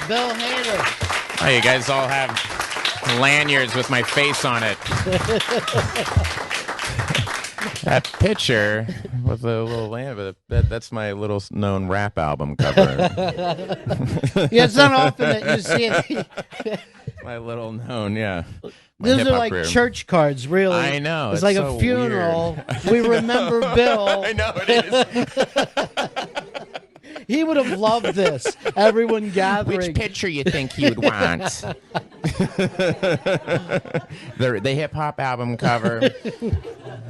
Bill Hader. Oh, you guys all have lanyards with my face on it. That picture with a little lanyard, that's my little known rap album cover. Yeah, it's not often that you see it. My little known, yeah. Those are like church cards, really. I know. It's like so a funeral. We remember Bill. I know it is. He would have loved this. Everyone gathering. Which picture you think he would want? The hip-hop album cover.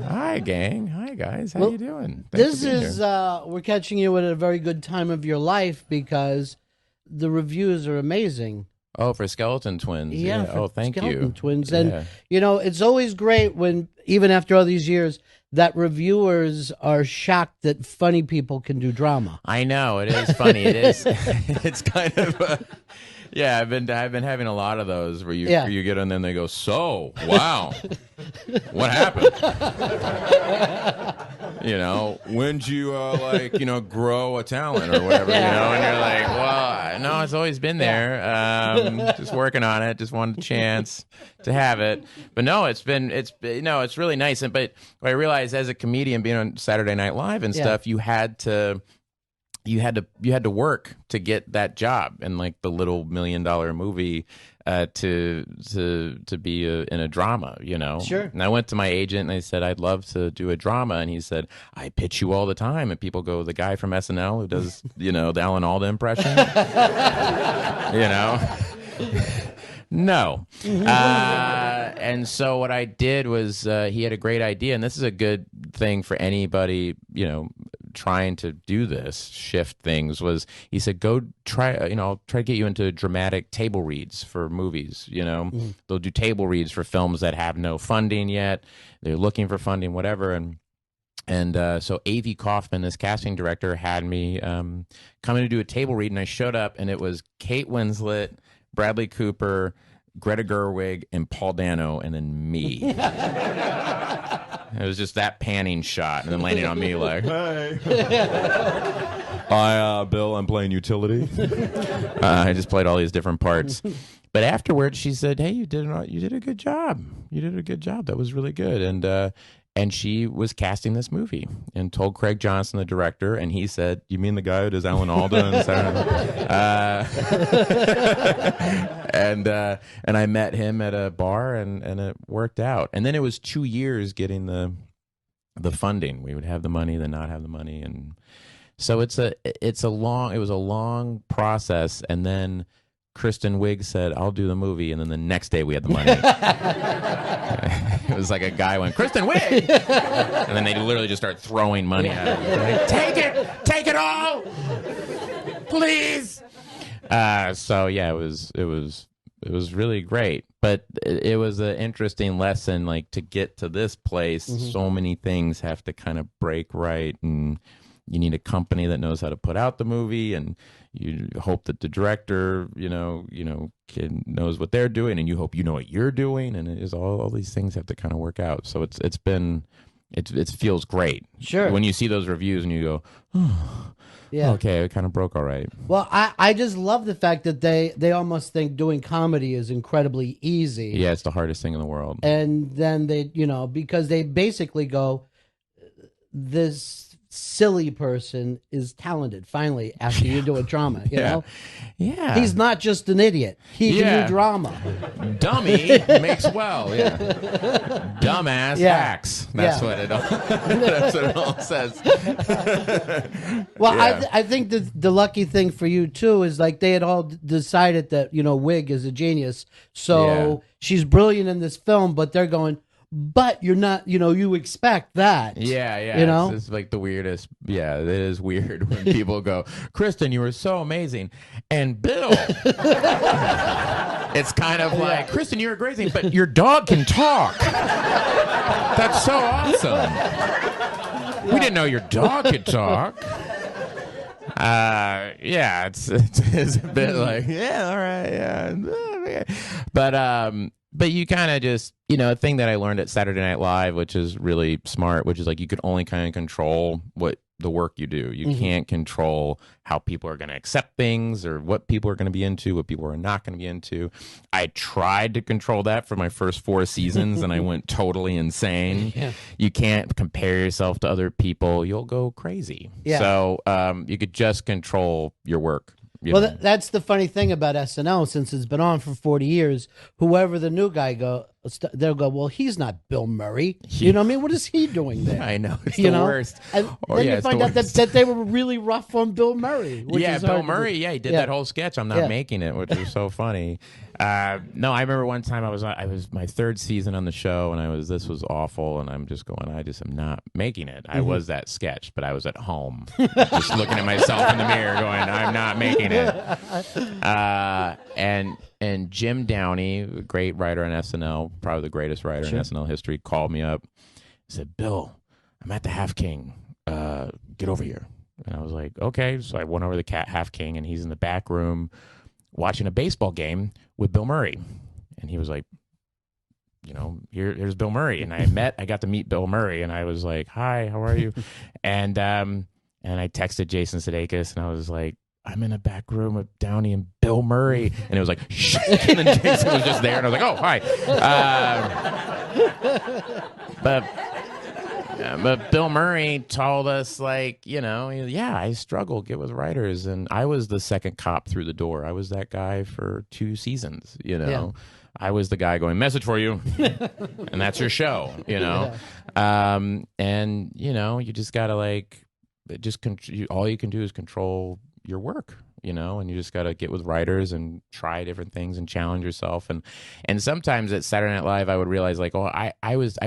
Hi, gang. Hi, guys. How you doing? This is, we're catching you at a very good time of your life because the reviews are amazing. Oh, for Skeleton Twins. Yeah. Oh, thank you. Skeleton Twins. And, you know, it's always great when, even after all these years, that reviewers are shocked that funny people can do drama. I know. It is funny. It is. It's kind of... yeah, I've been having a lot of those where you get on there and they go, so, wow, what happened? You know, when'd you, grow a talent or whatever, you know? And you're like, well, no, it's always been there. Just working on it. Just wanted a chance to have it. But no, it's really nice. But what I realized as a comedian being on Saturday Night Live and stuff, you had to work to get that job in like the little $1 million movie to be in a drama, you know. Sure. And I went to my agent and I said I'd love to do a drama, and he said I pitch you all the time, and people go, the guy from SNL who does the Alan Alda impression, you know. No. And so what I did was he had a great idea, and this is a good thing for anybody, trying to do this, shift things, was he said, go try, I'll try to get you into dramatic table reads for movies, They'll do table reads for films that have no funding yet. They're looking for funding, whatever. And so A.V. Kaufman, this casting director, had me come in to do a table read, and I showed up, and it was Kate Winslet, Bradley Cooper, Greta Gerwig, and Paul Dano, and then me. It was just that panning shot, and then landing on me like, hey. Hi, Bill, I'm playing utility. I just played all these different parts. But afterwards, she said, hey, you did a good job. You did a good job. That was really good. And she was casting this movie and told Craig Johnson, the director, and he said, you mean the guy who does Alan Alda? And I met him at a bar, and it worked out. And then it was 2 years getting the funding. We would have the money, then not have the money. And so it was a long process. And then Kristen Wiig said, I'll do the movie. And then the next day we had the money. It was like a guy went, Kristen Wiig! And then they literally just start throwing money at him. Like, take it all! Please! So yeah, it was really great. But it was an interesting lesson, like to get to this place, so many things have to kind of break right, and you need a company that knows how to put out the movie, and you hope that the director, knows what they're doing, and you hope you know what you're doing, and it is all these things have to kind of work out. So it feels great. Sure. When you see those reviews and you go, oh, yeah, okay, it kind of broke all right. Well, I just love the fact that they almost think doing comedy is incredibly easy. Yeah, it's the hardest thing in the world. And then they, because they basically go, this silly person is talented finally after you do a drama, you know? Yeah. He's not just an idiot. He can do drama. Dummy makes well, yeah. Dumbass hacks. That's what it all says. Well, I think the lucky thing for you too is like they had all decided that, Wiig is a genius. So she's brilliant in this film, but they're going, but you're not, you expect that. Yeah. It's like the weirdest. Yeah, it is weird when people go, Kristen, you were so amazing. And Bill, it's kind of like, Kristen, you're amazing, but your dog can talk. That's so awesome. We didn't know your dog could talk. It's a bit like, all right, But you kind of just, a thing that I learned at Saturday Night Live, which is really smart, which is like you could only kind of control what the work you do. You can't control how people are going to accept things or what people are going to be into, what people are not going to be into. I tried to control that for my first 4 seasons, and I went totally insane. Yeah. You can't compare yourself to other people. You'll go crazy. Yeah. So you could just control your work. Well, that's the funny thing about SNL. Since it's been on for 40 years, whoever the new guy they'll go, well, he's not Bill Murray. You know what I mean? What is he doing there? I know. It's the worst. And then you find out that they were really rough on Bill Murray. Bill Murray. Yeah, he did that whole sketch. I'm not making it, which was so funny. No, I remember one time I was my 3rd season on the show, and this was awful, and I'm just going, I just am not making it. I was that sketch, but I was at home, just looking at myself in the mirror, going, I'm not making it. And Jim Downey, a great writer on SNL, probably the greatest writer in SNL history, called me up. He said, Bill, I'm at the Half King. Get over here. And I was like, okay. So I went over to the Half King, and he's in the back room watching a baseball game with Bill Murray. And he was like, here's Bill Murray. And I got to meet Bill Murray, and I was like, hi, how are you? And I texted Jason Sudeikis, and I was like, I'm in a back room with Downey and Bill Murray. And it was like, shh. And then Jason was just there, and I was like, oh, hi. But Bill Murray told us, like, I struggle, get with writers. And I was the second cop through the door. I was that guy for 2 seasons, Yeah. I was the guy going, message for you. And that's your show, Yeah. And, you just got to, all you can do is control your work, and you just got to get with writers and try different things and challenge yourself. And sometimes at Saturday Night Live, I would realize I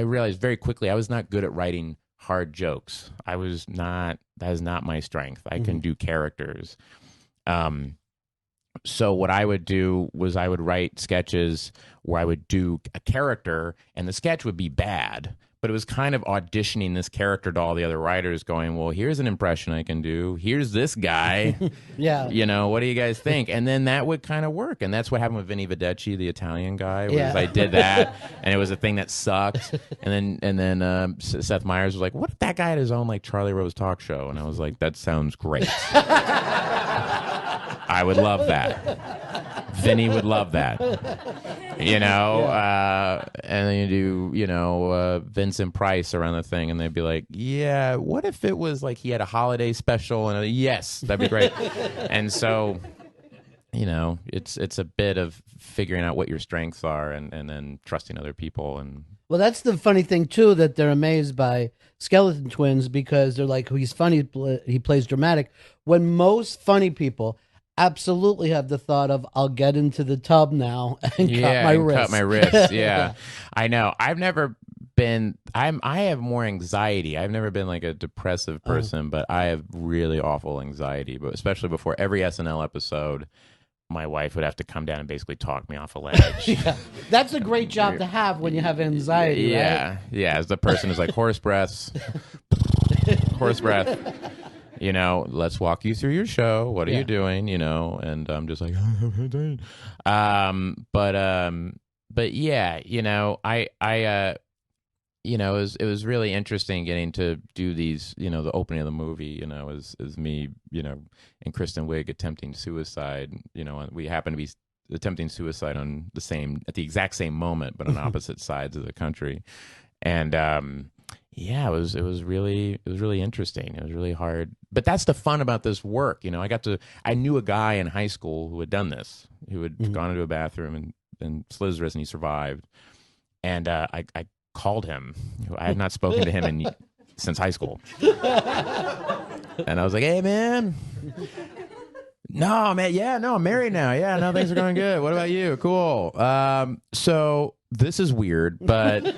realized very quickly I was not good at writing hard jokes. That is not my strength. I can do characters. So what I would do was I would write sketches where I would do a character and the sketch would be bad. But it was kind of auditioning this character to all the other writers going, well, here's an impression I can do. Here's this guy. Yeah. What do you guys think? And then that would kind of work. And that's what happened with Vinny Vedecci, the Italian guy. I did that, and it was a thing that sucked. And then Seth Meyers was like, what if that guy had his own, Charlie Rose talk show? And I was like, that sounds great. I would love that. Vinny would love that. And then you do, Vincent Price around the thing, and they'd be like, yeah, what if it was like he had a holiday special? And yes, that'd be great. And so, it's a bit of figuring out what your strengths are and then trusting other people. And well, that's the funny thing, too, that they're amazed by Skeleton Twins because they're like, he's funny, he plays dramatic. When most funny people absolutely have the thought of, I'll get into the tub now and cut my wrist. Yeah. I know. I've never been, I have more anxiety. I've never been like a depressive person, but I have really awful anxiety. But especially before every SNL episode, my wife would have to come down and basically talk me off a ledge. That's a great job to have when you have anxiety, right? Yeah. As the person is like, horse breath. Let's walk you through your show. What are you doing? And I'm just like, but yeah, it was really interesting getting to do these, the opening of the movie, is me, and Kristen Wiig attempting suicide. We happen to be attempting suicide at the exact same moment, but on opposite sides of the country. And, it was really interesting. It was really hard. But that's the fun about this work. I knew a guy in high school who had done this, who had gone into a bathroom and slit his wrist, and he survived. And I called him. I had not spoken to him since high school. And I was like, hey, man. No, man. Yeah, no, I'm married now. Yeah, no, things are going good. What about you? Cool. So this is weird, but...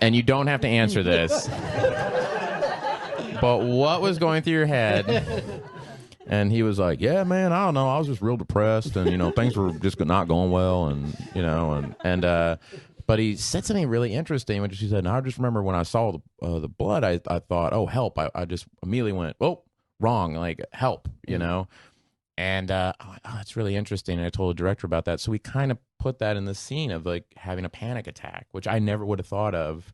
and you don't have to answer this. But what was going through your head? And he was like, yeah, man, I don't know. I was just real depressed, and, things were just not going well, and but he said something really interesting, which he said, and I just remember when I saw the blood, I thought, oh, help. I just immediately went, oh, wrong, like, help, And I'm like, oh, that's really interesting. And I told the director about that. So we kind of put that in the scene of like having a panic attack, which I never would have thought of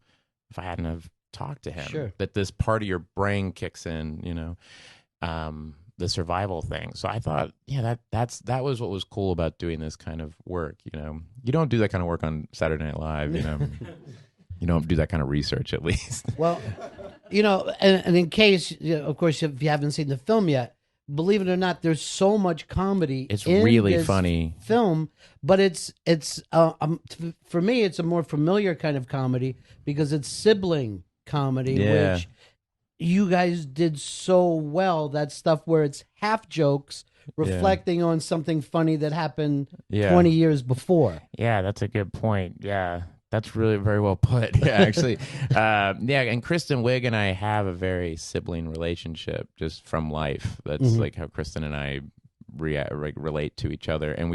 if I hadn't have talk to him. Sure. That this part of your brain kicks in, the survival thing. So I thought, that was what was cool about doing this kind of work. You don't do that kind of work on Saturday Night Live. You don't do that kind of research, at least. Well, and in case, of course, if you haven't seen the film yet, believe it or not, there's so much comedy. It's in really this funny film, but it's for me, it's a more familiar kind of comedy because it's sibling comedy, which you guys did so well. That stuff where it's half jokes reflecting on something funny that happened 20 years before. Yeah, that's a good point. Yeah. That's really very well put. Yeah, actually. And Kristen Wiig and I have a very sibling relationship just from life. That's like how Kristen and I relate to each other. And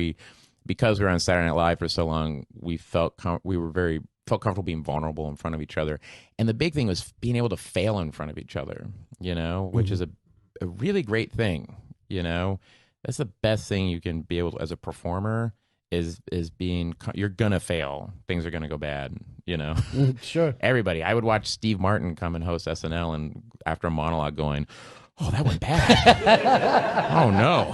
because we were on Saturday Night Live for so long, we felt comfortable being vulnerable in front of each other. And the big thing was being able to fail in front of each other, which is a really great thing. That's the best thing you can be able to, as a performer, is being, you're gonna fail. Things are gonna go bad, Sure. Everybody. I would watch Steve Martin come and host SNL, and after a monologue going, "Oh, that went bad." Oh no,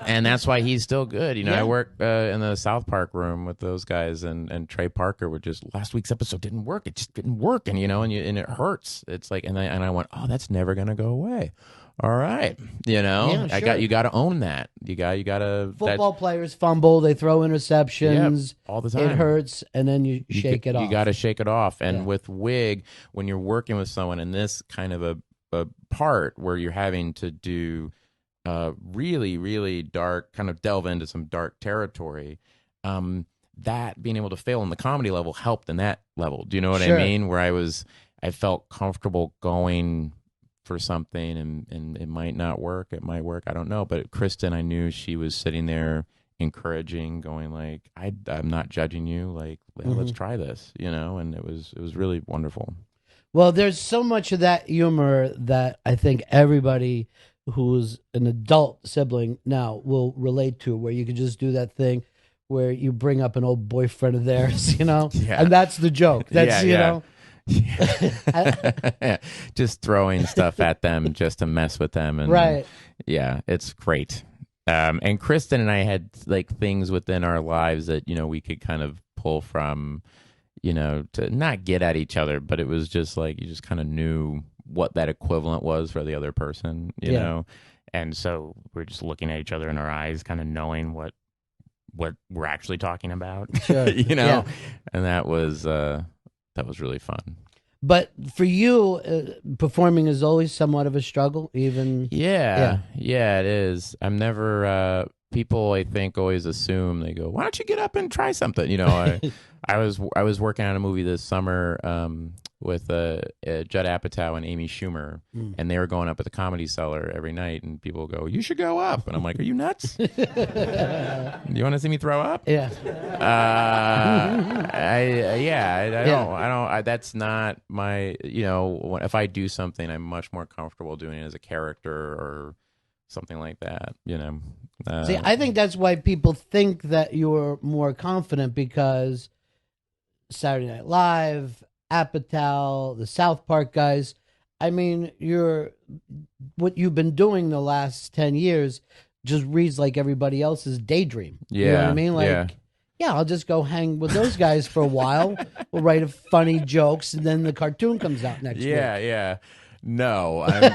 And that's why he's still good. I work in the South Park room with those guys, and Trey Parker would just, last week's episode didn't work. It just didn't work, and and it hurts. It's like, and I went, "Oh, that's never gonna go away." All right, sure. You got to own that. You got to. Football players fumble, they throw interceptions all the time. It hurts, and then you shake it off. You got to shake it off. And with Wig, when you're working with someone in this kind of a part where you're having to do really, really dark, kind of delve into some dark territory, that being able to fail on the comedy level helped in that level. Do you know what I mean? Where I felt comfortable going for something, and it might not work, it might work, I don't know. But Kristen, I knew she was sitting there encouraging, going like, I'm not judging you, like, let's try this, and it was really wonderful. Well, there's so much of that humor that I think everybody who's an adult sibling now will relate to, where you can just do that thing where you bring up an old boyfriend of theirs, and that's the joke. That's, know. Just throwing stuff at them just to mess with them, and it's great. And Kristen and I had like things within our lives that we could kind of pull from, to not get at each other, but it was just like you just kind of knew what that equivalent was for the other person, you know. And so we're just looking at each other in our eyes, kind of knowing what we're actually talking about, and that was really fun. But for you, performing is always somewhat of a struggle, even. Yeah, it is. I'm never. People, I think, always assume, they go, "Why don't you get up and try something?" I was working on a movie this summer with Judd Apatow and Amy Schumer, and they were going up at the Comedy Cellar every night, and people go, "You should go up," and I'm like, "Are you nuts? You want to see me throw up?" Yeah. I don't. That's not my. If I do something, I'm much more comfortable doing it as a character or something like that. See, I think that's why people think that you're more confident, because Saturday Night Live, Apatow, the South Park guys. I mean, what you've been doing the last 10 years just reads like everybody else's daydream. Yeah, you know what I mean? Like, I'll just go hang with those guys for a while. We'll write funny jokes, and then the cartoon comes out next week. Yeah. No, I'm no.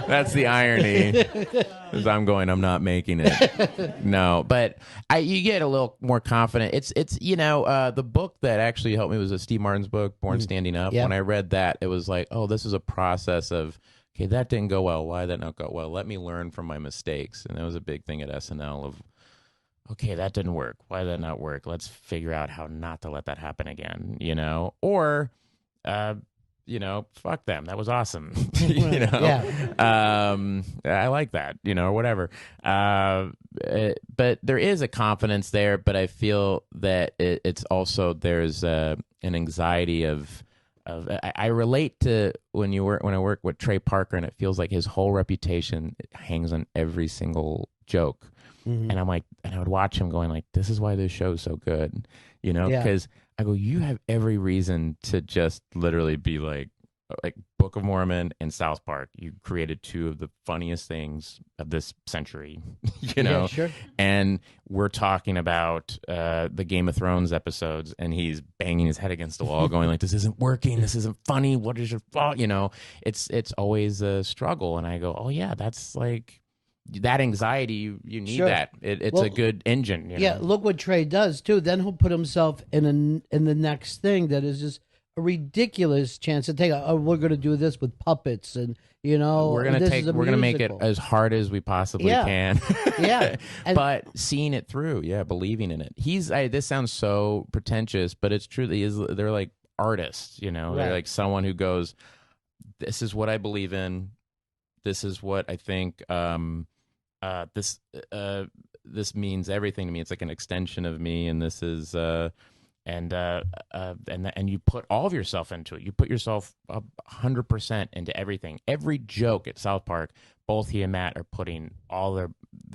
That's the irony. Because I'm not making it. No, but you get a little more confident. It's the book that actually helped me was Steve Martin's book, Born Standing Up. When I read that, it was like, oh, this is a process of, okay, that didn't go well. Why did that not go well? Let me learn from my mistakes. And that was a big thing at SNL of, okay, that didn't work. Why did that not work? Let's figure out how not to let that happen again, Or, fuck them. That was awesome. I like that, or whatever. But there is a confidence there, but I feel that it's also, there's an anxiety of I relate to when I work with Trey Parker, and it feels like his whole reputation hangs on every single joke. And I'm like, and I would watch him going like, this is why this show's so good, because I go, you have every reason to just literally be like Book of Mormon and South Park. You created two of the funniest things of this century, Yeah, sure. And we're talking about the Game of Thrones episodes, and he's banging his head against the wall, going like, "This isn't working. This isn't funny. What is your fault?" It's always a struggle, and I go, "Oh yeah, that's like." That anxiety, you need Sure. that. It's a good engine. Yeah, look what Trey does too. Then he'll put himself in the next thing that is just a ridiculous chance to take. Oh, we're going to do this with puppets, and we're gonna make it as hard as we possibly can. Yeah, but seeing it through, believing in it. This sounds so pretentious, but it's truly they're like artists. They're like someone who goes, "This is what I believe in. This is what I think." This means everything to me. It's like an extension of me, and this is and you put all of yourself into it. You put yourself 100% into everything. Every joke at South Park, both he and Matt are putting all their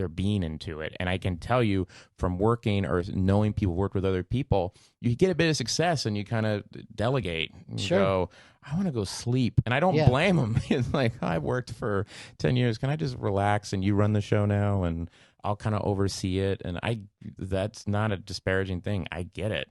being into it. And I can tell you from working or knowing people work with other people, you get a bit of success and you kind of delegate. And go, I want to go sleep. And I don't blame them. It's like, I worked for 10 years. Can I just relax and you run the show now and I'll kind of oversee it? And that's not a disparaging thing. I get it.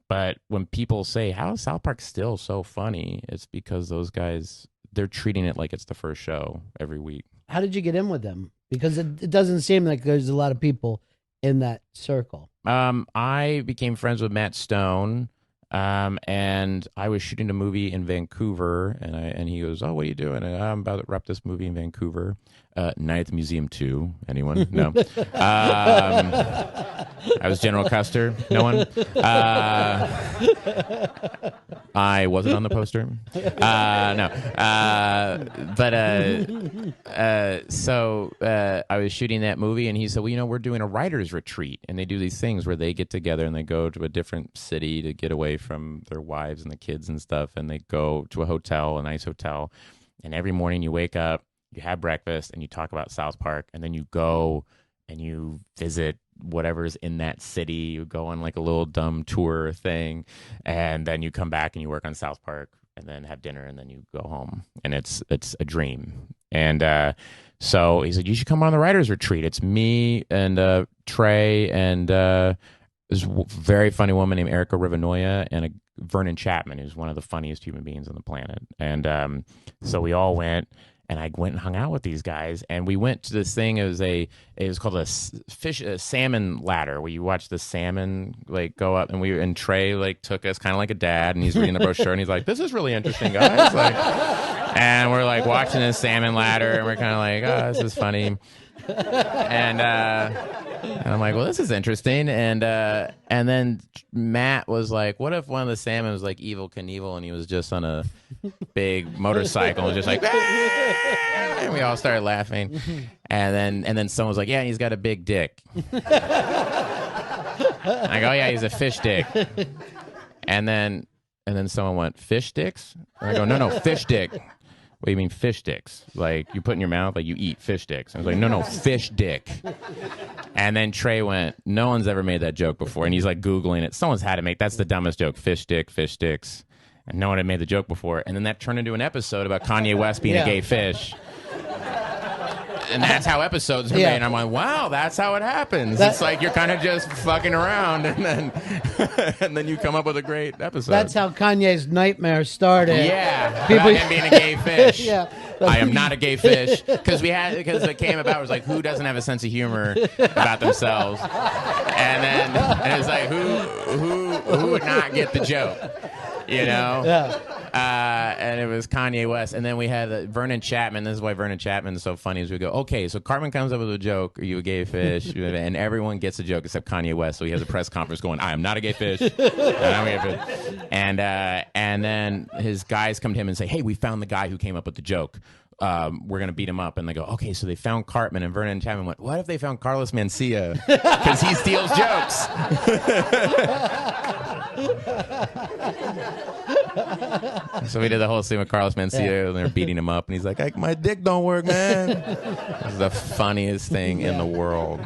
But when people say, how is South Park still so funny? It's because those guys, they're treating it like it's the first show every week. How did you get in with them? Because it doesn't seem like there's a lot of people in that circle. I became friends with Matt Stone, and I was shooting a movie in Vancouver, and he goes, "Oh, what are you doing?" And I'm about to wrap this movie in Vancouver. Night at the Museum 2. Anyone? No. I was General Custer. No one? I wasn't on the poster. No. So I was shooting that movie, and he said, well, we're doing a writer's retreat. And they do these things where they get together and they go to a different city to get away from their wives and the kids and stuff. And they go to a hotel, a nice hotel. And every morning you wake up, you have breakfast, and you talk about South Park. And then you go and you visit whatever's in that city. You go on like a little dumb tour thing, and then you come back and you work on South Park, and then have dinner, and then you go home. And it's a dream. And so he said, you should come on the writer's retreat. It's me and Trey and this very funny woman named Erica Rivanoia and Vernon Chapman, who's one of the funniest human beings on the planet. And so we all went. And I went and hung out with these guys, and we went to this thing. It was called a salmon ladder, where you watch the salmon like go up, and Trey like took us kind of like a dad, and he's reading the brochure, and he's like, "This is really interesting, guys." And we're like watching this salmon ladder, and we're kind of like, "Oh, this is funny." And I'm like, well, this is interesting. And then Matt was like, what if one of the salmon was like Evel Knievel, and he was just on a big motorcycle and just like, ah! And we all started laughing. And then someone was like, yeah, he's got a big dick. I go, yeah, he's a fish dick. And then someone went, fish dicks? And I go, no, fish dick. What do you mean fish sticks? Like you put in your mouth, like you eat fish sticks. I was like, no, fish dick. And then Trey went, no one's ever made that joke before. And he's like Googling it. Someone's had to make, that's the dumbest joke. Fish dick, fish sticks. And no one had made the joke before. And then that turned into an episode about Kanye West being a gay fish. And that's how episodes are made. And I'm like, wow, that's how it happens. It's like you're kind of just fucking around, and then you come up with a great episode. That's how Kanye's nightmare started. Yeah, people about him being a gay fish. I am not a gay fish, because it came about. It was like, who doesn't have a sense of humor about themselves? And it's like, who would not get the joke? And it was Kanye West. And then we had Vernon Chapman. This is why Vernon Chapman is so funny. Is we go, okay, so Cartman comes up with a joke. Are you a gay fish? And everyone gets a joke except Kanye West. So he has a press conference going, I am not a gay fish. I'm a gay fish. And then his guys come to him and say, hey, we found the guy who came up with the joke. We're going to beat him up. And they go, okay, so they found Cartman. And Vernon Chapman went, what if they found Carlos Mencia? Because he steals jokes. So we did the whole scene with Carlos Mencia, and they're beating him up. And he's like, my dick don't work, man. This is the funniest thing in the world.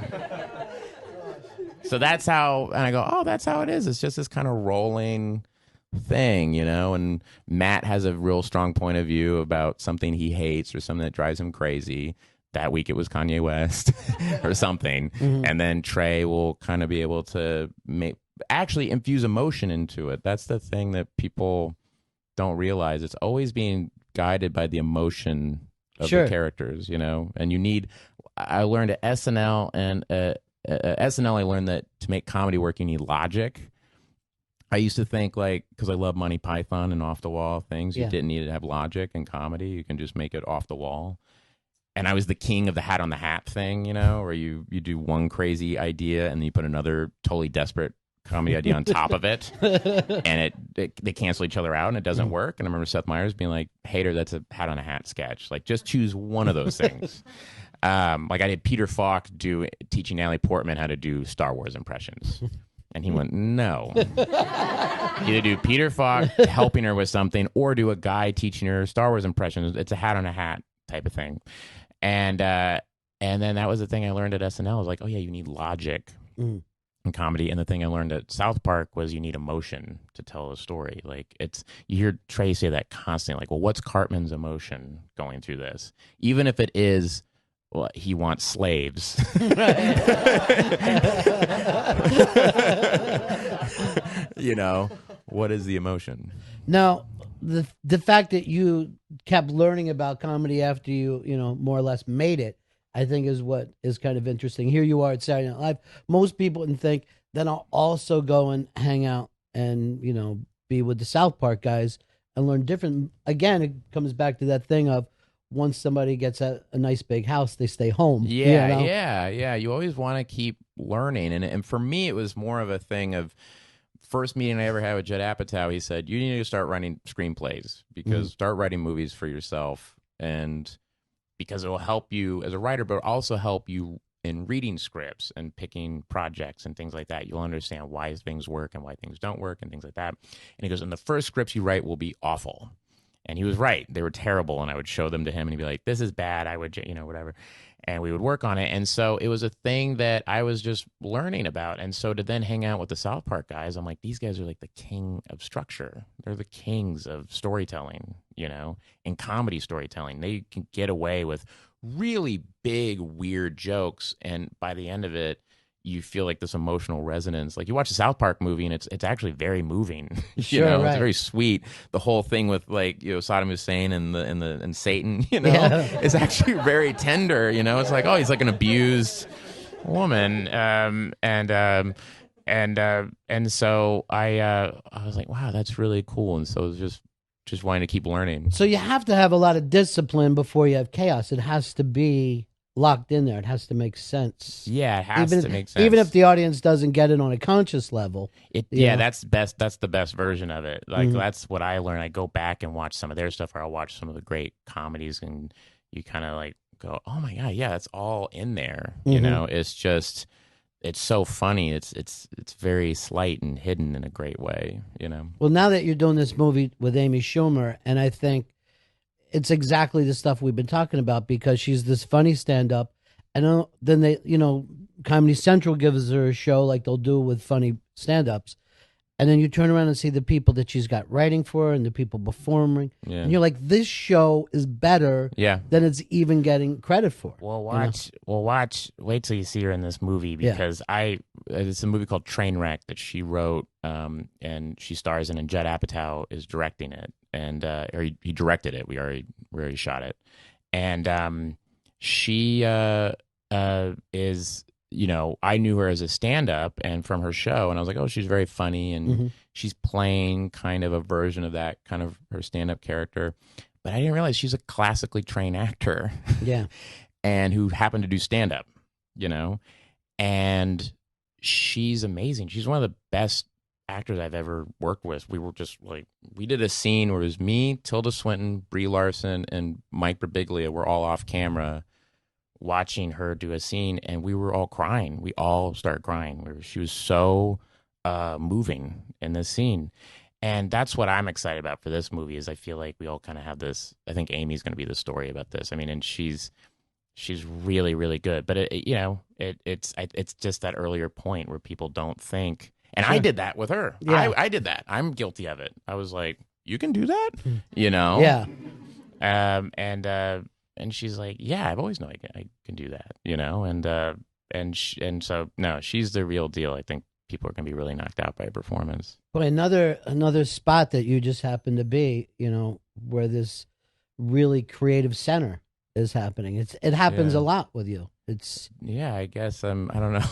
So that's how, and I go, oh, that's how it is. It's just this kind of rolling thing, you know. And Matt has a real strong point of view about something he hates or something that drives him crazy. That week it was Kanye West or something. And then Trey will kind of be able to actually infuse emotion into it. That's the thing that people don't realize. It's always being guided by the emotion of the characters, you know. And you need, I learned at SNL and SNL, I learned that to make comedy work, you need logic. I used to think, like, because I love Monty Python and off the wall things, you didn't need to have logic in comedy. You can just make it off the wall. And I was the king of the hat on the hat thing, you know, where you do one crazy idea and then you put another totally desperate comedy idea on top of it, and they cancel each other out and it doesn't work. And I remember Seth Meyers being like, "Hater, that's a hat on a hat sketch. Like, just choose one of those things." Like I did Peter Falk teaching Natalie Portman how to do Star Wars impressions. And he went, no. Either do Peter Falk helping her with something or do a guy teaching her Star Wars impressions. It's a hat on a hat type of thing. And then that was the thing I learned at SNL. I was like, oh, yeah, you need logic in comedy. And the thing I learned at South Park was you need emotion to tell a story. Like, you hear Trey say that constantly. Like, well, what's Cartman's emotion going through this? Even if it is, well, he wants slaves. You know, what is the emotion? Now, the fact that you kept learning about comedy after you more or less made it, I think is what is kind of interesting. Here you are at Saturday Night Live. Most people would think, then I'll also go and hang out and, be with the South Park guys and learn different. Again, it comes back to that thing of once somebody gets a nice big house, they stay home. Yeah. You always want to keep learning. And for me, it was more of a thing of, first meeting I ever had with Judd Apatow, he said, you need to start writing screenplays because start writing movies for yourself, and because it will help you as a writer, but also help you in reading scripts and picking projects and things like that. You'll understand why things work and why things don't work and things like that. And he goes, and the first scripts you write will be awful. And he was right. They were terrible. And I would show them to him and he'd be like, this is bad. I would, whatever. And we would work on it. And so it was a thing that I was just learning about. And so to then hang out with the South Park guys, I'm like, these guys are like the king of structure. They're the kings of storytelling, and comedy storytelling. They can get away with really big, weird jokes. And by the end of it, you feel like this emotional resonance. Like you watch a South Park movie and it's actually very moving. It's very sweet. The whole thing with like, Saddam Hussein and Satan, is actually very tender, It's like, oh, he's like an abused woman. And so I was like, wow, that's really cool. And so it was just wanting to keep learning. So you have to have a lot of discipline before you have chaos. It has to be locked in there. It has to make sense. Yeah, it has to make sense. Even if the audience doesn't get it on a conscious level. That's best. That's the best version of it. Like that's what I learned. I go back and watch some of their stuff, or I'll watch some of the great comedies, and you kind of like go, "Oh my god, yeah, that's all in there." It's just, it's so funny. It's very slight and hidden in a great way. Well, now that you're doing this movie with Amy Schumer, and I think it's exactly the stuff we've been talking about, because she's this funny stand-up, and then they, Comedy Central gives her a show like they'll do with funny stand-ups, and then you turn around and see the people that she's got writing for her and the people performing, and you're like, this show is better than it's even getting credit for. Well, wait till you see her in this movie, because it's a movie called Trainwreck that she wrote, and she stars in, and Judd Apatow is directing it. And he directed it. We already shot it, and she is, I knew her as a stand-up and from her show, and I was like, oh, she's very funny, and she's playing kind of a version of that kind of her stand-up character, but I didn't realize she's a classically trained actor, and who happened to do stand-up, and she's amazing. She's one of the best actors I've ever worked with. We were just like, we did a scene where it was me, Tilda Swinton, Brie Larson, and Mike Birbiglia were all off camera watching her do a scene, and we were all crying. We all started crying. She was so moving in this scene. And that's what I'm excited about for this movie, is I feel like we all kind of have this, I think Amy's going to be the story about this. I mean, and she's she's really, really good. But it's just that earlier point where people don't think. And I did that with her. Yeah. I did that. I'm guilty of it. I was like, you can do that, you know? Yeah. And she's like, yeah, I've always known I can do that, you know? And so no, she's the real deal. I think people are going to be really knocked out by a performance. But another spot that you just happen to be, you know, where this really creative center is happening. It happens a lot with you. It's I guess I don't know.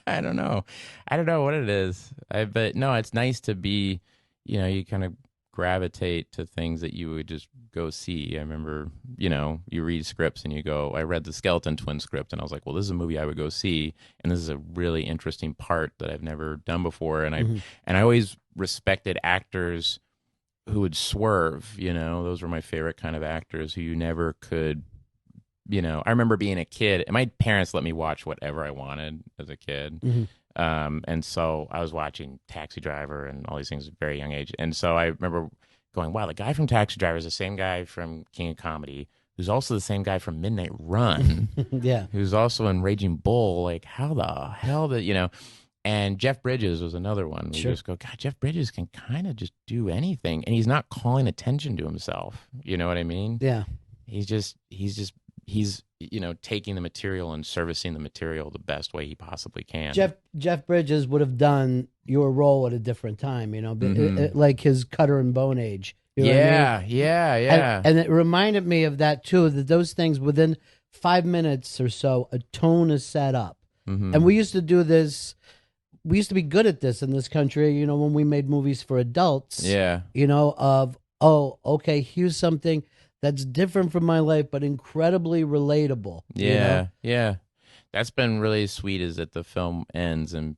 I don't know what it is. But no, it's nice to be, you know, you kind of gravitate to things that you would just go see. I remember, you know, you read scripts and you go, I read the Skeleton Twin script and I was like, well, this is a movie I would go see, and this is a really interesting part that I've never done before. And I always respected actors who would swerve, you know. Those were my favorite kind of actors who you never could, you know. I remember being a kid and my parents let me watch whatever I wanted as a kid. And so I was watching Taxi Driver and all these things at a very young age. And so I remember going, wow, the guy from Taxi Driver is the same guy from King of Comedy, who's also the same guy from Midnight Run, yeah, who's also in Raging Bull. Like, how the hell you know? And Jeff Bridges was another one. We just go, God, Jeff Bridges can kind of just do anything, and he's not calling attention to himself. You know what I mean? Yeah. He's you know, taking the material and servicing the material the best way he possibly can. Jeff Bridges would have done your role at a different time, you know, like his Cutter and Bone age. You know what I mean? Yeah. And it reminded me of that too, that those things within 5 minutes or so, a tone is set up. And we used to do this. We used to be good at this in this country, you know, when we made movies for adults. Yeah. You know, of, oh, okay, here's something that's different from my life, but incredibly relatable. Yeah, you know? Yeah. That's been really sweet, is that the film ends and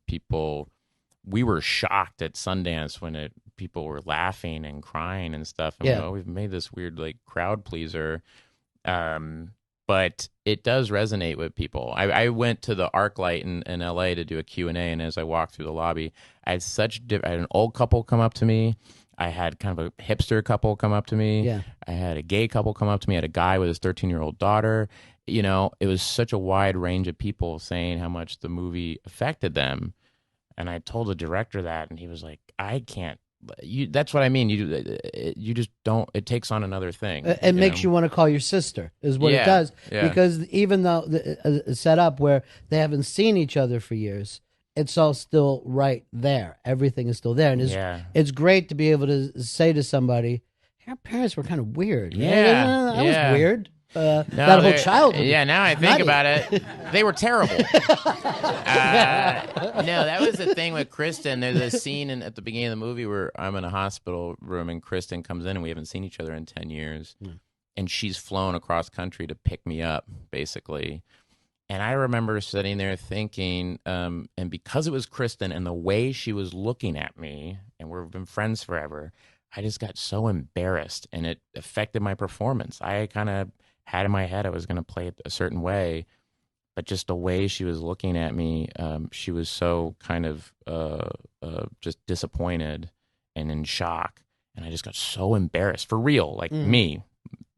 we were shocked at Sundance when people were laughing and crying and stuff. And we've made this weird like crowd pleaser. But it does resonate with people. I went to the ArcLight in LA to do a Q&A, and as I walked through the lobby, I had an old couple come up to me. I had kind of a hipster couple come up to me. Yeah. I had a gay couple come up to me. I had a guy with his 13-year-old daughter. You know, it was such a wide range of people saying how much the movie affected them. And I told the director that, and he was like, I can't. That's what I mean. You just don't. It takes on another thing. It makes you want to call your sister, is what it does. Yeah. Because even though it's set up where they haven't seen each other for years, it's all still right there. Everything is still there, and it's great to be able to say to somebody, "Our parents were kind of weird." Yeah, that was weird. No, that whole childhood. Yeah, now I think about it, they were terrible. No, that was the thing with Kristen. There's a scene at the beginning of the movie where I'm in a hospital room and Kristen comes in and we haven't seen each other in 10 years. And she's flown across country to pick me up, basically. And I remember sitting there thinking, and because it was Kristen and the way she was looking at me, and we've been friends forever, I just got so embarrassed, and it affected my performance. I kind of had in my head I was going to play it a certain way, but just the way she was looking at me, she was so kind of just disappointed and in shock, and I just got so embarrassed, for real, like me.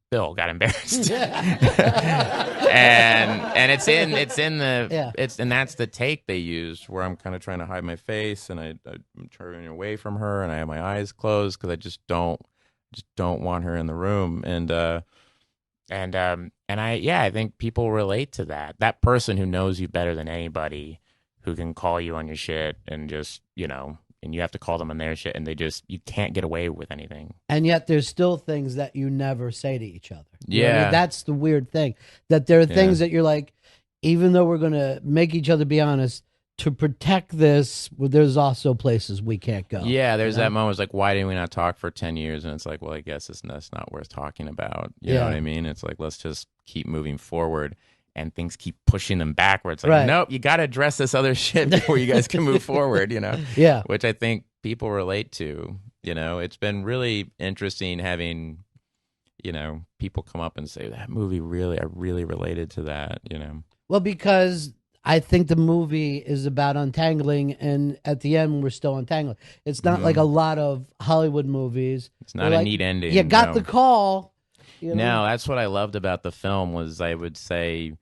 Bill got embarrassed, and it's in the and that's the take they used, where I'm kind of trying to hide my face and I'm turning away from her and I have my eyes closed because I just don't want her in the room, I think people relate to that person who knows you better than anybody, who can call you on your shit and just, you know, and you have to call them on their shit, and you can't get away with anything. And yet there's still things that you never say to each other. You know what I Yeah. mean? That's the weird thing, that there are things that you're like, even though we're going to make each other be honest, to protect this, well, there's also places we can't go. Yeah, there's that moment. It's like, why didn't we not talk for 10 years? And it's like, well, I guess that's not worth talking about. You know what I mean? It's like, let's just keep moving forward. And things keep pushing them backwards. Like, nope, you got to address this other shit before you guys can move forward, you know? Yeah. Which I think people relate to, you know? It's been really interesting having, you know, people come up and say, that movie I really related to that, you know? Well, because I think the movie is about untangling, and at the end, we're still untangling. It's not like a lot of Hollywood movies. It's not a neat ending. You got the call. You know? No, that's what I loved about the film was I would say,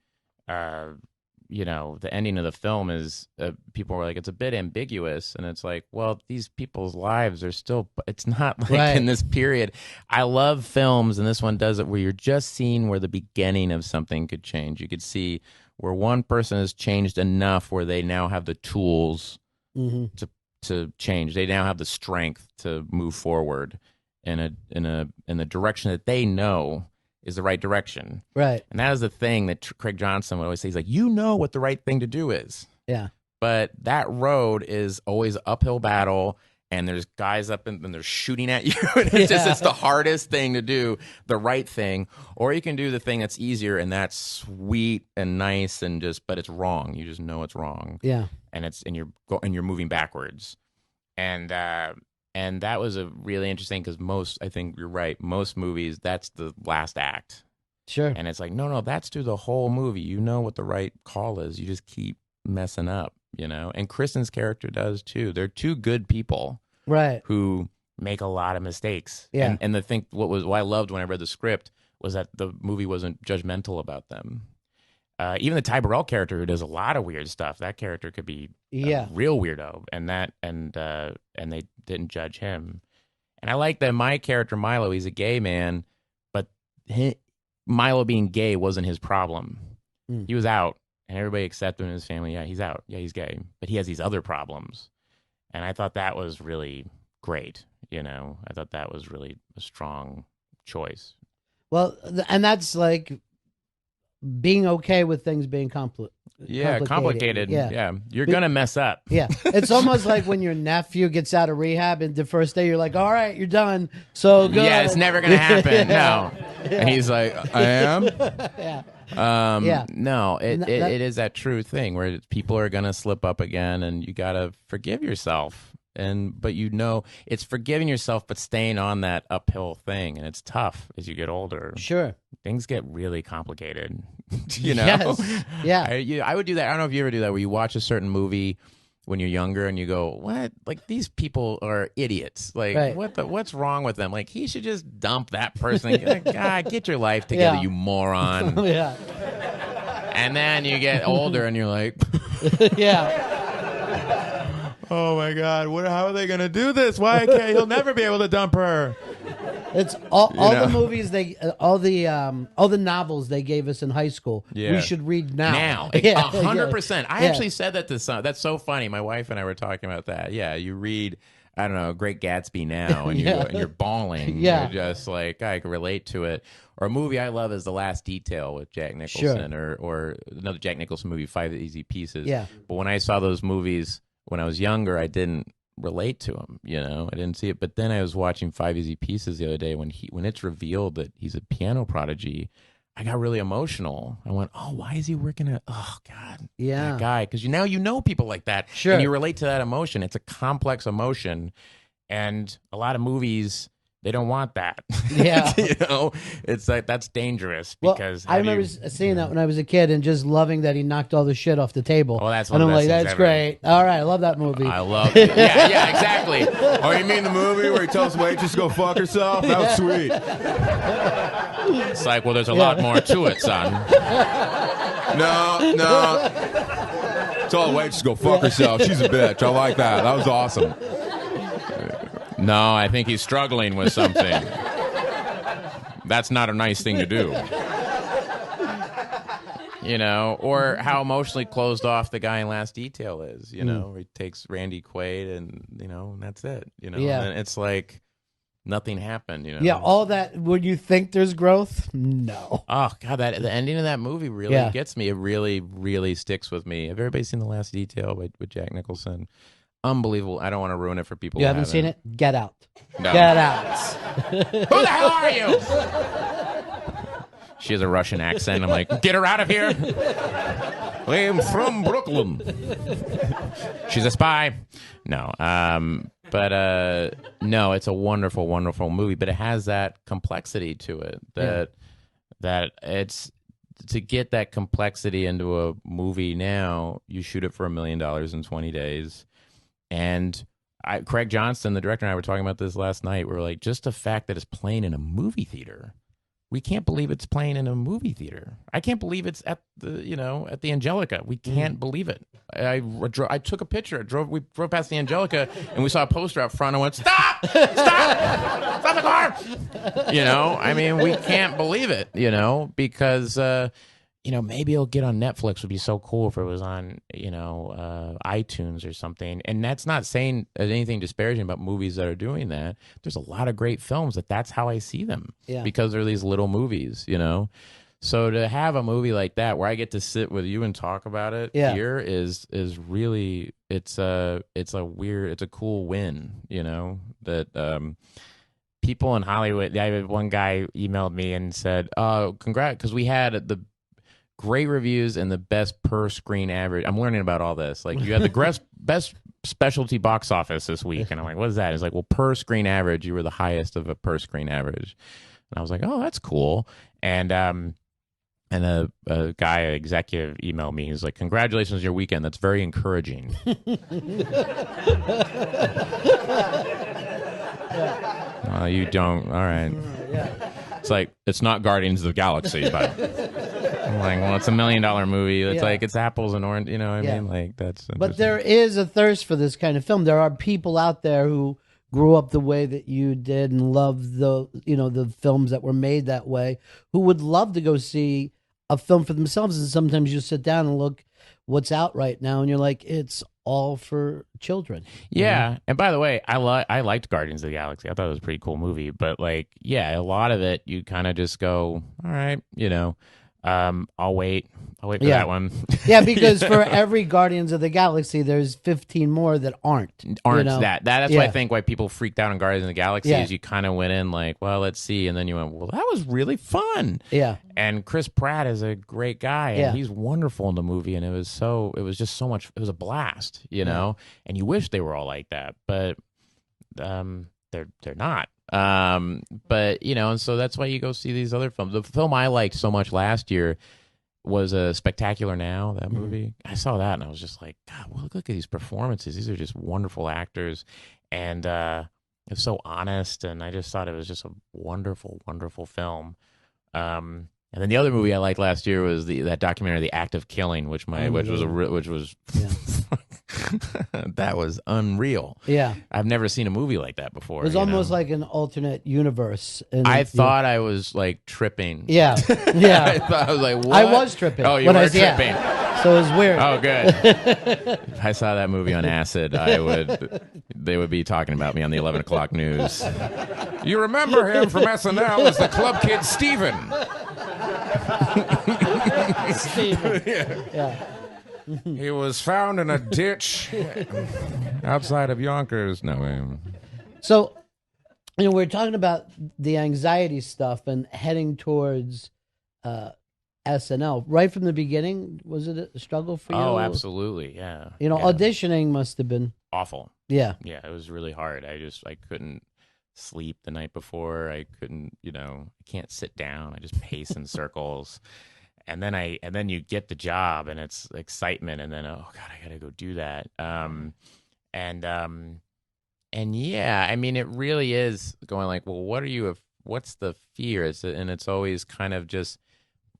the ending of the film is people were like, it's a bit ambiguous. And it's like, well, these people's lives are still, it's not like in this period. I love films, and this one does it, where you're just seeing where the beginning of something could change. You could see where one person has changed enough where they now have the tools to change. They now have the strength to move forward in the direction that they know is the right direction. Right. And that is the thing that Craig Johnson would always say. He's like, you know what the right thing to do is. Yeah. But that road is always uphill battle, and there's guys up and they're shooting at you. And it's the hardest thing to do, the right thing. Or you can do the thing that's easier, and that's sweet and nice, but it's wrong. You just know it's wrong. Yeah. And you're moving backwards. And that was a really interesting, because I think you're right, most movies, that's the last act. Sure. And it's like, no, that's through the whole movie. You know what the right call is. You just keep messing up, And Kristen's character does too. They're two good people, right, who make a lot of mistakes. Yeah. And the thing, what I loved when I read the script was that the movie wasn't judgmental about them. Even the Ty Burrell character, who does a lot of weird stuff, that character could be a real weirdo, and they didn't judge him. And I like that my character Milo, he's a gay man, but Milo being gay wasn't his problem. He was out, and everybody accepted him in his family. Yeah, he's out. Yeah, he's gay, but he has these other problems, and I thought that was really great. I thought that was really a strong choice. Well, and that's like being okay with things being complicated. Yeah. You're going to mess up. Yeah. It's almost like when your nephew gets out of rehab and the first day you're like, all right, you're done. So good. Yeah, it's never going to happen. No. And he's like, I am? No, it is that true thing where people are going to slip up again, and you got to forgive yourself. But it's forgiving yourself, but staying on that uphill thing, and it's tough as you get older. Sure, things get really complicated. Yes. Yeah. I would do that. I don't know if you ever do that, where you watch a certain movie when you're younger and you go, "What? Like, these people are idiots. Like, what's wrong with them? Like, he should just dump that person. God, get your life together, you moron." Yeah. And then you get older and you're like, yeah. Oh my God! How are they gonna do this? Why can't he'll never be able to dump her? It's all the movies all the novels they gave us in high school. Yeah. We should read now. 100%. I actually said that to some. That's so funny. My wife and I were talking about that. Yeah, you read, I don't know, Great Gatsby now, and you're bawling. Yeah, you're just like, I can relate to it. Or a movie I love is The Last Detail with Jack Nicholson, or another Jack Nicholson movie, Five Easy Pieces. Yeah. But when I saw those movies when I was younger, I didn't relate to him, I didn't see it. But then I was watching Five Easy Pieces the other day when it's revealed that he's a piano prodigy. I got really emotional. I went, oh, why is he working at, oh God, that guy? Because now you know people like that. Sure. And you relate to that emotion. It's a complex emotion. And a lot of movies, they don't want that. Yeah. It's like, that's dangerous, because I remember seeing that when I was a kid and just loving that he knocked all the shit off the table. Oh, that's one of the I'm best like, things that's ever. great. All right, I love that movie. I love it. Yeah, exactly. Oh, you mean the movie where he tells the waitress to go fuck herself? That was sweet. It's like, well, there's a lot more to it, son. No. Tell the waitress to go fuck herself. She's a bitch. I like that. That was awesome. No, I think he's struggling with something. That's not a nice thing to do. Or how emotionally closed off the guy in Last Detail is, where he takes Randy Quaid and that's it, Yeah. And it's like nothing happened, Yeah, all that, when you think there's growth, no. Oh, God, the ending of that movie really gets me. It really, really sticks with me. Have everybody seen The Last Detail with Jack Nicholson? Unbelievable. I don't want to ruin it for people You who haven't seen it? Get out. No. Get out. Who the hell are you? She has a Russian accent. I'm like, get her out of here. I am from Brooklyn. She's a spy. No. No, it's a wonderful, wonderful movie, but it has that complexity to it that it's, to get that complexity into a movie now, you shoot it for $1 million in 20 days. And Craig Johnson, the director, and I were talking about this last night. We were like, just the fact that it's playing in a movie theater, we can't believe it's playing in a movie theater. I can't believe it's at the Angelica. We can't believe it. I took a picture. We drove past the Angelica and we saw a poster out front and went, stop, stop the car. I mean, we can't believe it, because, maybe it'll get on Netflix. Would be so cool if it was on, iTunes or something. And that's not saying anything disparaging about movies that are doing that. There's a lot of great films that's how I see them, because they're these little movies, So to have a movie like that where I get to sit with you and talk about it here is really, it's a cool win, that people in Hollywood. I had one guy emailed me and said, "Oh, congrats," because we had the great reviews and the best per screen average. I'm learning about all this. Like, you had the best specialty box office this week, and I'm like, what is that? It's like, well, per screen average, you were the highest of a per screen average. And I was like, oh, that's cool. And a guy, an executive, emailed me. He's like, congratulations on your weekend. That's very encouraging. You don't. All right. It's like, it's not Guardians of the Galaxy, but I'm like, well, it's $1 million movie. It's like, it's apples and orange. You know what I mean? Like, that's. But there is a thirst for this kind of film. There are people out there who grew up the way that you did and love the films that were made that way, who would love to go see a film for themselves. And sometimes you sit down and look what's out right now, and you're like, it's all for children. Yeah. And by the way, I liked Guardians of the Galaxy. I thought it was a pretty cool movie. But like, a lot of it, you kind of just go, all right, I'll wait for that one. Yeah, because for every Guardians of the Galaxy, there's 15 more that aren't. That's why I think why people freaked out on Guardians of the Galaxy is you kind of went in like, well, let's see, and then you went, well, that was really fun. Yeah. And Chris Pratt is a great guy, and he's wonderful in the movie, and it was just so much. It was a blast, and you wish they were all like that, but they're not. But and so that's why you go see these other films. The film I liked so much last year was Spectacular Now, that movie. I saw that and I was just like, God, well, look at these performances. These are just wonderful actors, and it's so honest, and I just thought it was just a wonderful, wonderful film. And then the other movie I liked last year was that documentary, The Act of Killing, which was that was unreal. Yeah, I've never seen a movie like that before. It was almost like an alternate universe. I thought I was like tripping. Yeah. I was like, what? I was tripping. Oh, you were tripping. So it was weird. Oh, good. If I saw that movie on acid, they would be talking about me on the 11 o'clock news. You remember him from SNL as the club kid Steven. Steven. Yeah. He was found in a ditch outside of Yonkers. No. So, we're talking about the anxiety stuff and heading towards SNL. Right from the beginning, was it a struggle for you? Oh, absolutely, yeah. Auditioning must have been awful. Yeah. Yeah, it was really hard. I couldn't sleep the night before. I couldn't, I can't sit down. I just pace in circles. And then you get the job, and it's excitement, and then, oh God, I gotta go do that. And yeah, I mean, it really is going like, well, what's the fear? It's always kind of just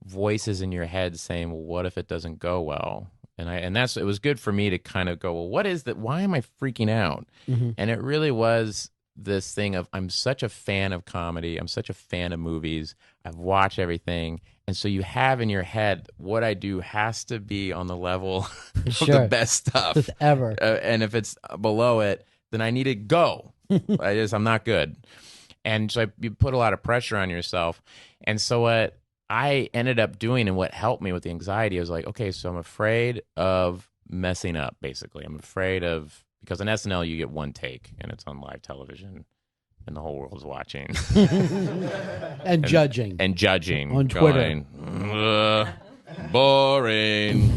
voices in your head saying, well, what if it doesn't go well? And it was good for me to kind of go, well, what is that? Why am I freaking out? Mm-hmm. And it really was this thing of, I'm such a fan of comedy. I'm such a fan of movies. I've watched everything. And so you have in your head, what I do has to be on the level of the best stuff ever. And if it's below it, then I need to go. I'm not good. And so you put a lot of pressure on yourself. And so what I ended up doing, and what helped me with the anxiety, was like, okay, so I'm afraid of messing up, basically. I'm afraid of, because on SNL you get one take, and it's on live television, and the whole world's watching. and judging. And judging. On Twitter. Going, boring.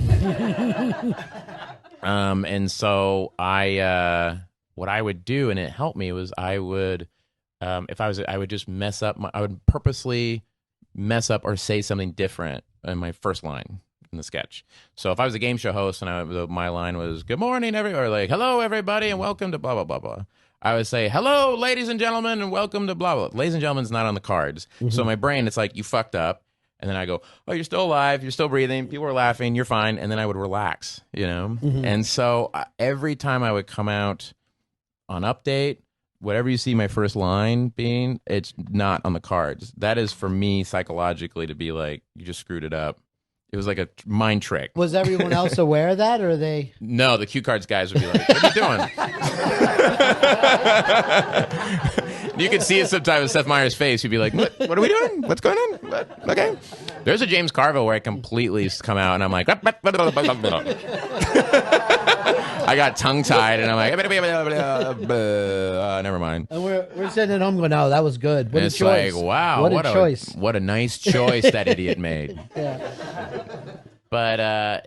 And so what I would do, and it helped me, was I would just mess up. I would purposely mess up or say something different in my first line. in the sketch. So if I was a game show host and my line was "Good morning, everybody," or like "Hello, everybody, and welcome to blah blah blah blah," I would say, "Hello, ladies and gentlemen, and welcome to blah blah." Ladies and gentlemen's not on the cards, so my brain, it's like, you fucked up. And then I go, "Oh, you're still alive. You're still breathing. People are laughing. You're fine." And then I would relax, And so every time I would come out on Update, whatever you see my first line being, it's not on the cards. That is for me psychologically to be like, you just screwed it up. It was like a mind trick. Was everyone else aware of that, or are they? No, the cue cards guys would be like, "What are you doing?" You could see it sometimes with Seth Meyers' face. He'd be like, what are we doing? What's going on? What? Okay. There's a James Carville where I completely come out and I'm like, I got tongue-tied and I'm like, never mind. And we're sitting at home going, "Oh, that was good. What and a it's choice. Like, wow, what a choice. What a nice choice that idiot made. Yeah. But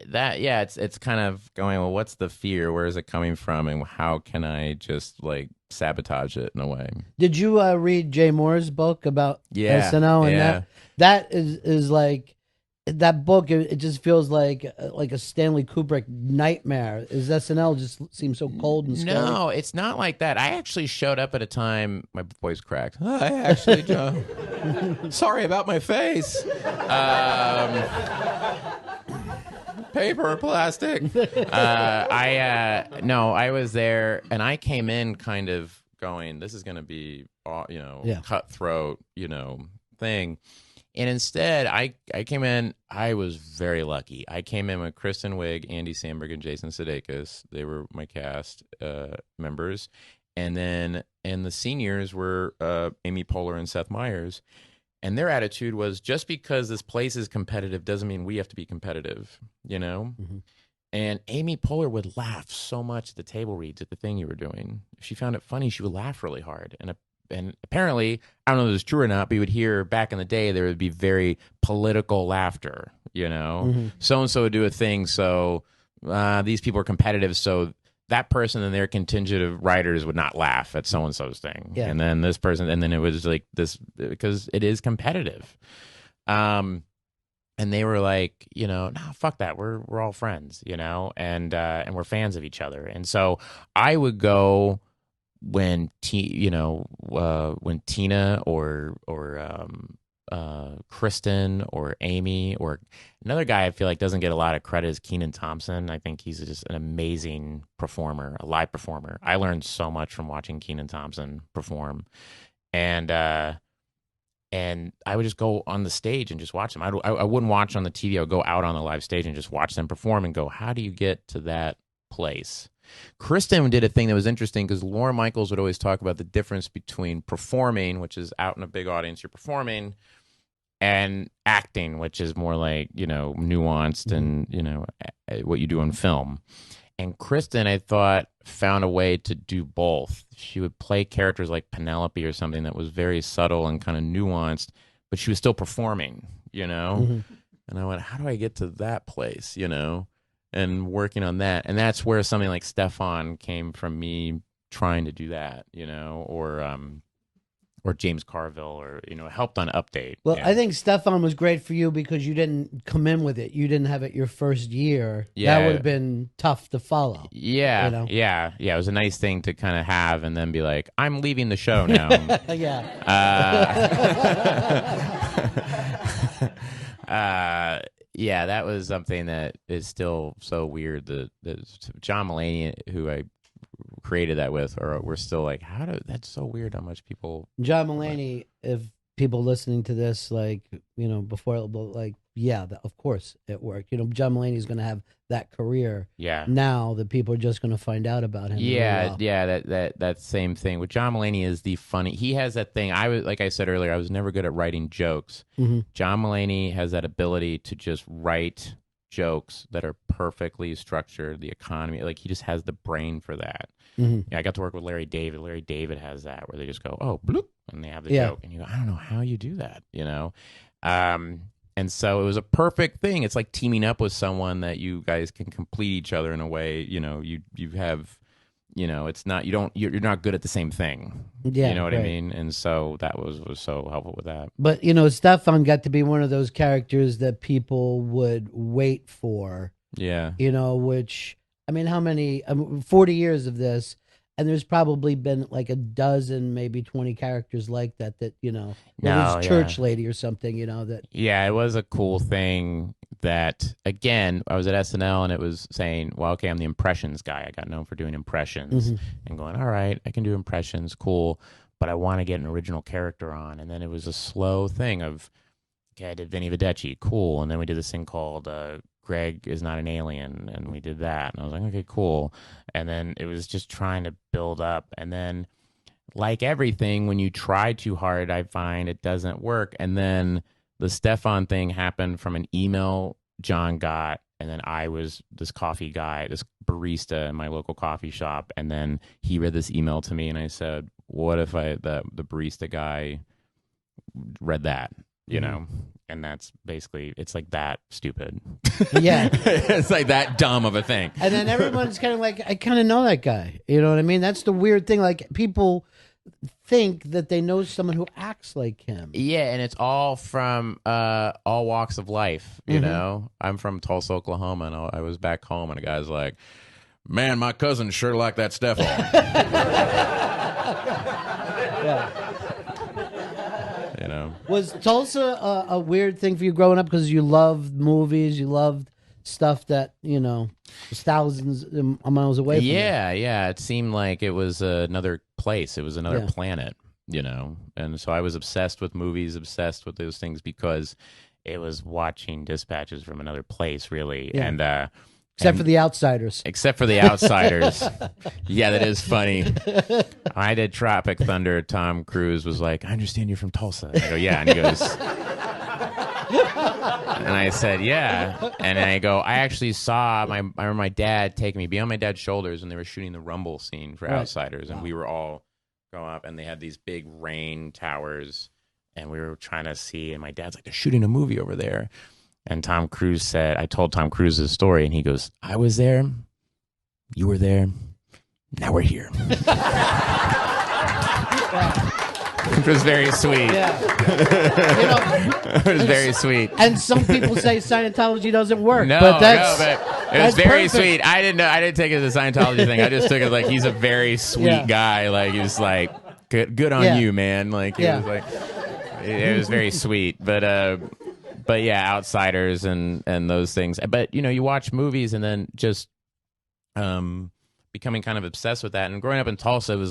it's kind of going, well, what's the fear? Where is it coming from? And how can I just like sabotage it in a way? Did you read Jay Moore's book about SNL? And that is like, that book, it just feels like a Stanley Kubrick nightmare. Is SNL just seems so cold and scary? No, it's not like that. I actually showed up at a time, my voice cracked. I actually, sorry about my face. Paper or plastic. I was there and I came in kind of going, this is going to be, cutthroat, thing. And instead, I came in, I was very lucky. I came in with Kristen Wiig, Andy Samberg, and Jason Sudeikis. They were my cast members. And then the seniors were Amy Poehler and Seth Meyers. And their attitude was, just because this place is competitive doesn't mean we have to be competitive, Mm-hmm. And Amy Poehler would laugh so much at the table reads at the thing you were doing. If she found it funny, she would laugh really hard. And apparently, I don't know if this is true or not, but you would hear back in the day, there would be very political laughter, Mm-hmm. So-and-so would do a thing, so these people are competitive, so that person and their contingent of writers would not laugh at so-and-so's thing. Yeah. And then this person, and then it was like this, because it is competitive. And they were like, no, fuck that. We're all friends, and we're fans of each other. And so I would go when Tina or Kristen or Amy, or another guy I feel like doesn't get a lot of credit is Kenan Thompson. I think he's just an amazing performer, a live performer. I learned so much from watching Kenan Thompson perform, and I would just go on the stage and just watch them. I wouldn't watch on the TV. I would go out on the live stage and just watch them perform and go, how do you get to that place? Kristen did a thing that was interesting because Lorne Michaels would always talk about the difference between performing, which is out in a big audience, you're performing, and acting, which is more like, nuanced and, what you do on film. And Kristen, I thought, found a way to do both. She would play characters like Penelope or something that was very subtle and kind of nuanced, but she was still performing, Mm-hmm. And I went, how do I get to that place, and working on that. And that's where something like Stefan came from, me trying to do that, or James Carville, or, helped on Update. Well, I think Stefan was great for you because you didn't come in with it. You didn't have it your first year. Yeah. That would have been tough to follow. Yeah. Yeah. It was a nice thing to kind of have and then be like, I'm leaving the show now. Yeah, that was something that is still so weird. That John Mulaney, who I created that with, or we're still like, that's so weird how much people. John Mulaney, if people listening to this, before, of course it worked. John Mulaney's going to have that career. Yeah. Now that people are just going to find out about him. Yeah, that same thing with John Mulaney is the funny. He has that thing. Like I said earlier, I was never good at writing jokes. Mm-hmm. John Mulaney has that ability to just write jokes that are perfectly structured. The economy, like he just has the brain for that. Mm-hmm. Yeah, I got to work with Larry David. Larry David has that where they just go, oh, bloop, and they have the joke, and you go, I don't know how you do that, And so it was a perfect thing. It's like teaming up with someone that you guys can complete each other in a way. You have it's not, you're not good at the same thing. Yeah, you know what I right. mean? And so that was so helpful with that. But Stefan got to be one of those characters that people would wait for. Yeah. Which, I mean, how many? 40 years of this, and there's probably been like a dozen, maybe 20 characters like that. Or this church lady or something. That. Yeah, it was a cool thing. That again, I was at SNL and it was saying, well, okay, I'm the impressions guy. I got known for doing impressions and going, all right, I can do impressions, cool, but I want to get an original character on. And then it was a slow thing of, okay, I did Vinny Vedecci, cool, and then we did this thing called Greg is Not an Alien, and we did that, and I was like, okay, cool. And then it was just trying to build up, and then like everything, when you try too hard, I find it doesn't work. And then the Stefan thing happened from an email John got, and then I was this coffee guy, this barista in my local coffee shop, and then he read this email to me, and I said, what if the barista guy read that, And that's basically, it's like that stupid. Yeah. It's like that dumb of a thing. And then everyone's kind of like, I kind of know that guy. You know what I mean? That's the weird thing. Like, people think that they know someone who acts like him. Yeah, and it's all from all walks of life, you know? I'm from Tulsa, Oklahoma, and I was back home, and a guy's like, man, my cousin sure liked that Stefan. Yeah. know. Was Tulsa a weird thing for you growing up because you loved movies, you loved stuff that, you know, was thousands of miles away from you? Yeah. It seemed like it was another place. It was another planet, you know. And so I was obsessed with movies, obsessed with those things because it was watching dispatches from another place, really. Yeah. And Except for the outsiders. Except for the outsiders. Yeah, that is funny. I did Tropic Thunder. Tom Cruise was like, I understand you're from Tulsa. I go, yeah. And he goes, and I said, yeah. And I go, I actually saw, I remember my dad taking me beyond my dad's shoulders when they were shooting the Rumble scene for Outsiders. And we were all going up, and they had these big rain towers, and we were trying to see, and my dad's like, they're shooting a movie over there. And Tom Cruise said, I told Tom Cruise this story, and he goes, I was there, you were there, now we're here. It was very sweet. Yeah. It was very sweet. And some people say Scientology doesn't work. No, but but it was very perfect. sweet. I didn't take it as a Scientology thing. I just took it like he's a very sweet guy. Like, he was like, good on you, man. Like, it was like, it was very sweet. But yeah, Outsiders and those things. But, you know, you watch movies and then just becoming kind of obsessed with that. And growing up in Tulsa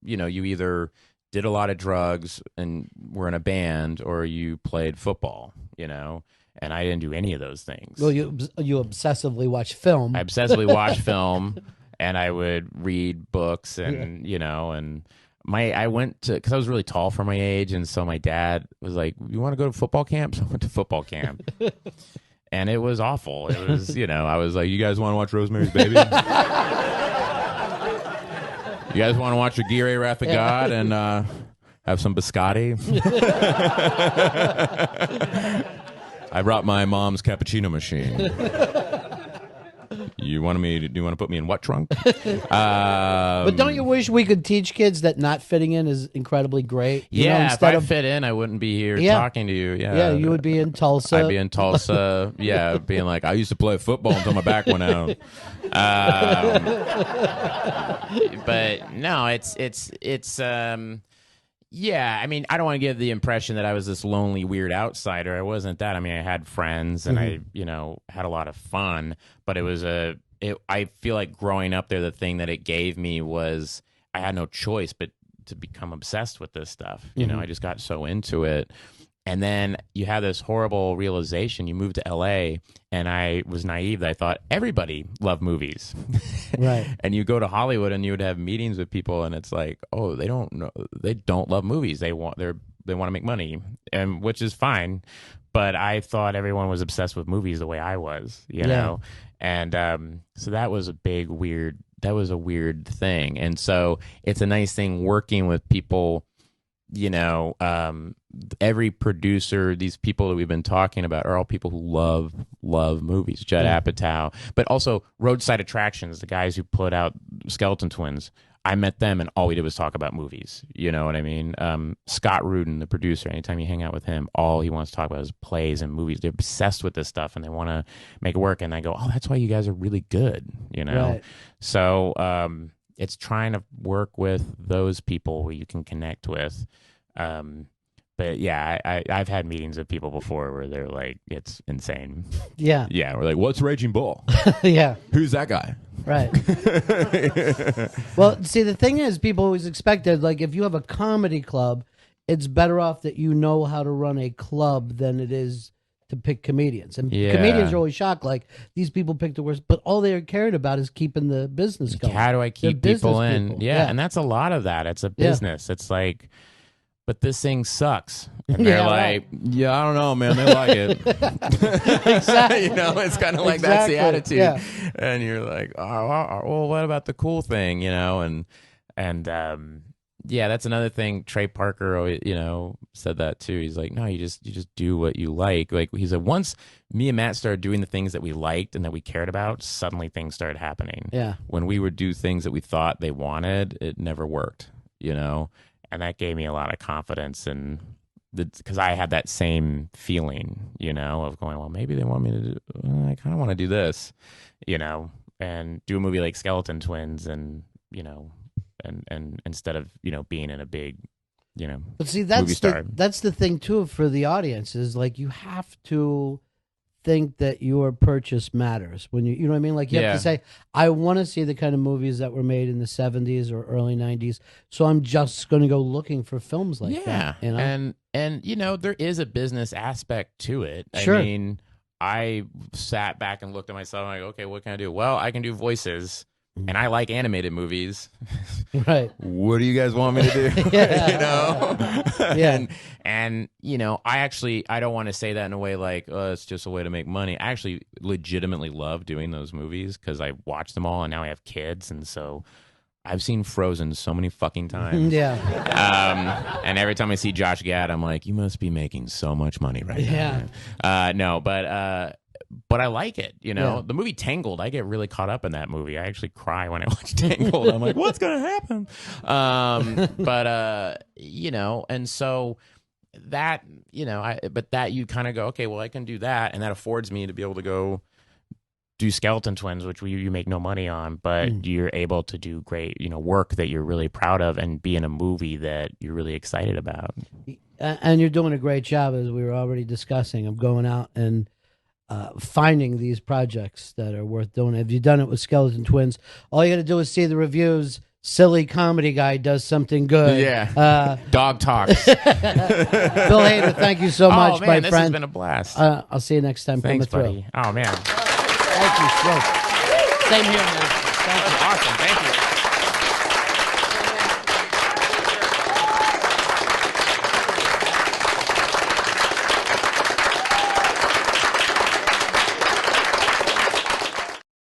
you know, you either did a lot of drugs and were in a band, or you played football, you know. And I didn't do any of those things. Well, you obsessively watch film. I obsessively watched film, and I would read books, and you know, and I went to, because I was really tall for my age, and so my dad was like, "You want to go to football camp?" So I went to football camp, and it was awful. It was, you know, I was like, "You guys want to watch Rosemary's Baby? You guys want to watch Aguirre, Wrath of God, and have some biscotti?" I brought my mom's cappuccino machine. Do you want to put me in what trunk? But don't you wish we could teach kids that not fitting in is incredibly great? If I fit in, I wouldn't be here talking to you. Yeah, you would be in Tulsa. I'd be in Tulsa. Yeah, being like, I used to play football until my back went out. But no, it's. Yeah, I mean, I don't want to give the impression that I was this lonely, weird outsider. I wasn't that. I mean, I had friends, and I, you know, had a lot of fun. But it was I feel like growing up there, the thing that it gave me was I had no choice but to become obsessed with this stuff. You know, I just got so into it. And then you have this horrible realization. You move to L.A., and I was naive. I thought everybody loved movies. Right. And you go to Hollywood, and you would have meetings with people, and it's like, oh, they don't love movies. They want to make money, and which is fine. But I thought everyone was obsessed with movies the way I was, you know? And so that was a weird thing. And so it's a nice thing working with people you know, every producer, these people that we've been talking about are all people who love movies. Judd Apatow, but also Roadside Attractions, the guys who put out Skeleton Twins. I met them, and all we did was talk about movies. You know what I mean? Scott Rudin, the producer, anytime you hang out with him, all he wants to talk about is plays and movies. They're obsessed with this stuff, and they want to make it work. And I go, oh, that's why you guys are really good, you know? Right. So it's trying to work with those people who you can connect with. But yeah, I've had meetings with people before where they're like, it's insane. Yeah. Yeah, we're like, what's Raging Bull? Yeah. Who's that guy? Right. Well, see, the thing is, people always expected, like, if you have a comedy club, it's better off that you know how to run a club than it is to pick comedians. And comedians are always shocked, like, these people pick the worst, but all they're cared about is keeping the business going. How do I keep people in? Yeah, and that's a lot of that. It's a business. It's like, but this thing sucks. And they're like, yeah, I don't know, man. They like it. Exactly. You know, it's kind of like that's the attitude. Yeah. And you're like, oh, well, what about the cool thing? You know, and yeah, that's another thing. Trey Parker, you know, said that too. He's like, no, you just do what you like. Like he said, once me and Matt started doing the things that we liked and that we cared about, suddenly things started happening. Yeah. When we would do things that we thought they wanted, it never worked. You know. And that gave me a lot of confidence, and because I had that same feeling, you know, of going, well, maybe they want me to do. I kind of want to do this, you know, and do a movie like Skeleton Twins, and you know, and instead of being in a big, but see, movie star. That's the thing too for the audience is like you have to think that your purchase matters when you know what I mean, like you have to say, I want to see the kind of movies that were made in the 70s or early 90s, so I'm just going to go looking for films like that, you know? And you know, there is a business aspect to it. Sure. I mean, I sat back and looked at myself and like, okay, what can I do? Well, I can do voices, and I like animated movies. Right. What do you guys want me to do? You know? Yeah. And you know, I don't want to say that in a way like, oh, it's just a way to make money. I actually legitimately love doing those movies because I watch them all, and now I have kids, and so I've seen Frozen so many fucking times. Yeah. And every time I see Josh Gad, I'm like, you must be making so much money right now. Yeah. No, but I like it, you know. Yeah. The movie Tangled, I get really caught up in that movie. I actually cry when I watch Tangled. I'm like, what's gonna happen? But you know, and so that, you know, but that you kind of go, okay, well, I can do that, and that affords me to be able to go do Skeleton Twins, which you make no money on, but you're able to do great, you know, work that you're really proud of, and be in a movie that you're really excited about. And you're doing a great job, as we were already discussing, of going out and finding these projects that are worth doing. Have you done it with Skeleton Twins? All you got to do is see the reviews. Silly comedy guy does something good. Yeah. Dog talks. Bill Hader, thank you so much, man, my friend. This has been a blast. I'll see you next time. Thanks, buddy. Oh, man. Thank you. Same here, man. Thank you. Awesome. Thank you.